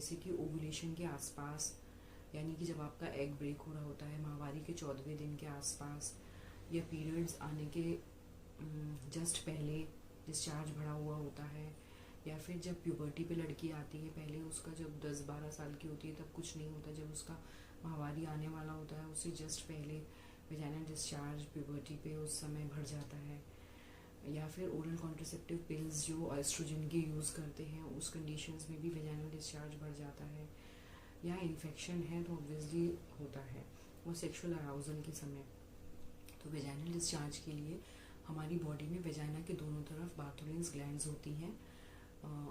जैसे कि ओवुलेशन के आसपास, यानी कि जब आपका एग ब्रेक हो रहा होता है माहवारी के 14वें दिन के आसपास, या पीरियड्स आने के जस्ट पहले डिस्चार्ज बढ़ा हुआ होता है, या फिर जब प्यूबर्टी पे लड़की आती है, पहले उसका जब 10-12 साल की होती है तब कुछ नहीं होता, जब उसका माहवारी आने वाला होता है उससे जस्ट पहले वेजाइनल डिस्चार्ज प्यूबर्टी पे उस समय बढ़ जाता है, या फिर ओरल कॉन्ट्रासेप्टिव पिल्स जो एस्ट्रोजन के यूज़ करते हैं उस कंडीशंस में भी वेजाइनल डिस्चार्ज बढ़ जाता है, या इन्फेक्शन है तो ऑब्वियसली होता है, और सेक्सुअल अराउजल के समय। तो वेजाइनल डिस्चार्ज के लिए हमारी बॉडी में वेजाइना के दोनों तरफ बार्थोलिन्स ग्लैंड्स होती हैं,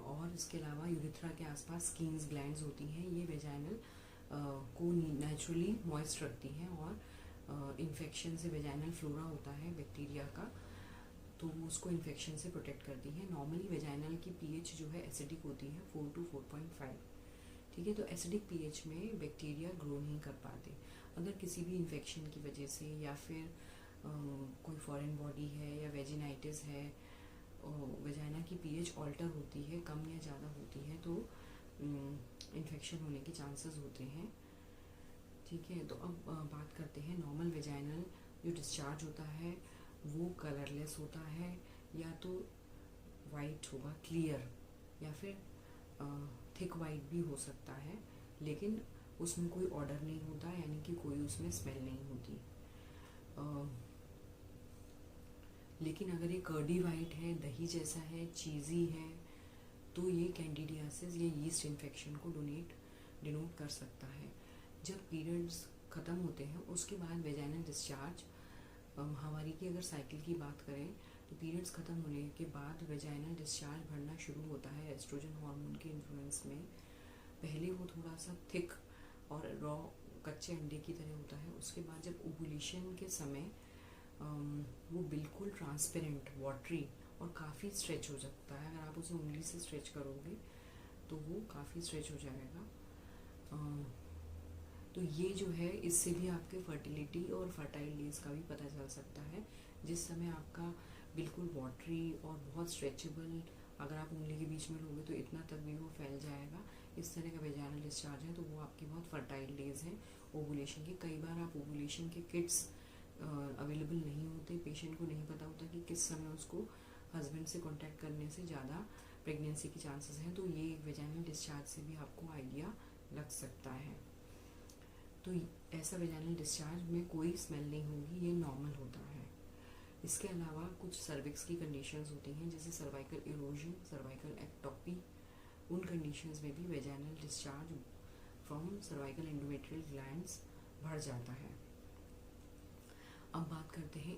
और इसके अलावा यूरिथ्रा के आसपास स्कीन्स ग्लैंड्स होती हैं। ये वेजाइनल को नेचुरली मॉइस्ट रखती हैं, और इन्फेक्शन से वेजाइनल फ्लोरा होता है बैक्टीरिया का, तो वो उसको इन्फेक्शन से प्रोटेक्ट करती है। नॉर्मली वेजाइनल की पीएच जो है एसिडिक होती है 4 to 4.5, ठीक है। तो एसिडिक पीएच में बैक्टीरिया ग्रो नहीं कर पाते। अगर किसी भी इन्फेक्शन की वजह से, या फिर कोई फॉरेन बॉडी है या वेजिनाइटिस है, वेजाइना की पीएच ऑल्टर होती है, कम या ज़्यादा होती है, तो इन्फेक्शन होने के चांसेस होते हैं, ठीक है। तो अब बात करते हैं नॉर्मल वेजाइनल जो डिस्चार्ज होता है वो कलरलेस होता है, या तो वाइट होगा क्लियर, या फिर थिक वाइट भी हो सकता है, लेकिन उसमें कोई ऑर्डर नहीं होता, यानी कि कोई उसमें स्मेल नहीं होती। लेकिन अगर ये कर्डी वाइट है, दही जैसा है, चीज़ी है, तो ये कैंडिडियासिस या यीस्ट इन्फेक्शन को डिनोट कर सकता है। जब पीरियड्स ख़त्म होते हैं उसके बाद वेजाइनल डिस्चार्ज, माहवारी की अगर साइकिल की बात करें तो पीरियड्स ख़त्म होने के बाद वेजाइनल डिस्चार्ज बढ़ना शुरू होता है एस्ट्रोजन हार्मोन के इन्फ्लुएंस में। पहले वो थोड़ा सा थिक और रॉ कच्चे अंडे की तरह होता है, उसके बाद जब ओवुलेशन के समय वो बिल्कुल ट्रांसपेरेंट, वाटरी और काफ़ी स्ट्रेच हो सकता है। अगर आप उसे उंगली से स्ट्रेच करोगे तो वो काफ़ी स्ट्रेच हो जाएगा। तो ये जो है इससे भी आपके फर्टिलिटी और फर्टाइल डेज का भी पता चल सकता है। जिस समय आपका बिल्कुल वाटरी और बहुत स्ट्रेचेबल, अगर आप उंगली के बीच में लोगे तो इतना तक भी वो फैल जाएगा, इस तरह का वेजाइनल डिस्चार्ज है, तो वो आपकी बहुत फर्टाइल डेज हैं ओवुलेशन के। कई बार आप ओवुलेशन के किट्स अवेलेबल नहीं होते, पेशेंट को नहीं पता होता कि किस समय उसको हस्बैंड से कांटेक्ट करने से ज़्यादा प्रेगनेंसी के चांसेस हैं, तो ये वेजाइनल डिस्चार्ज से भी आपको आइडिया लग सकता है। तो ऐसा वेजाइनल डिस्चार्ज में कोई स्मेल नहीं होगी, ये नॉर्मल होता है। इसके अलावा कुछ सर्विक्स की कंडीशंस होती हैं, जैसे सर्वाइकल इरोजन, सर्वाइकल एक्टोपी, उन कंडीशंस में भी vaginal discharge from cervical endometrial glands बढ़ जाता है। अब बात करते हैं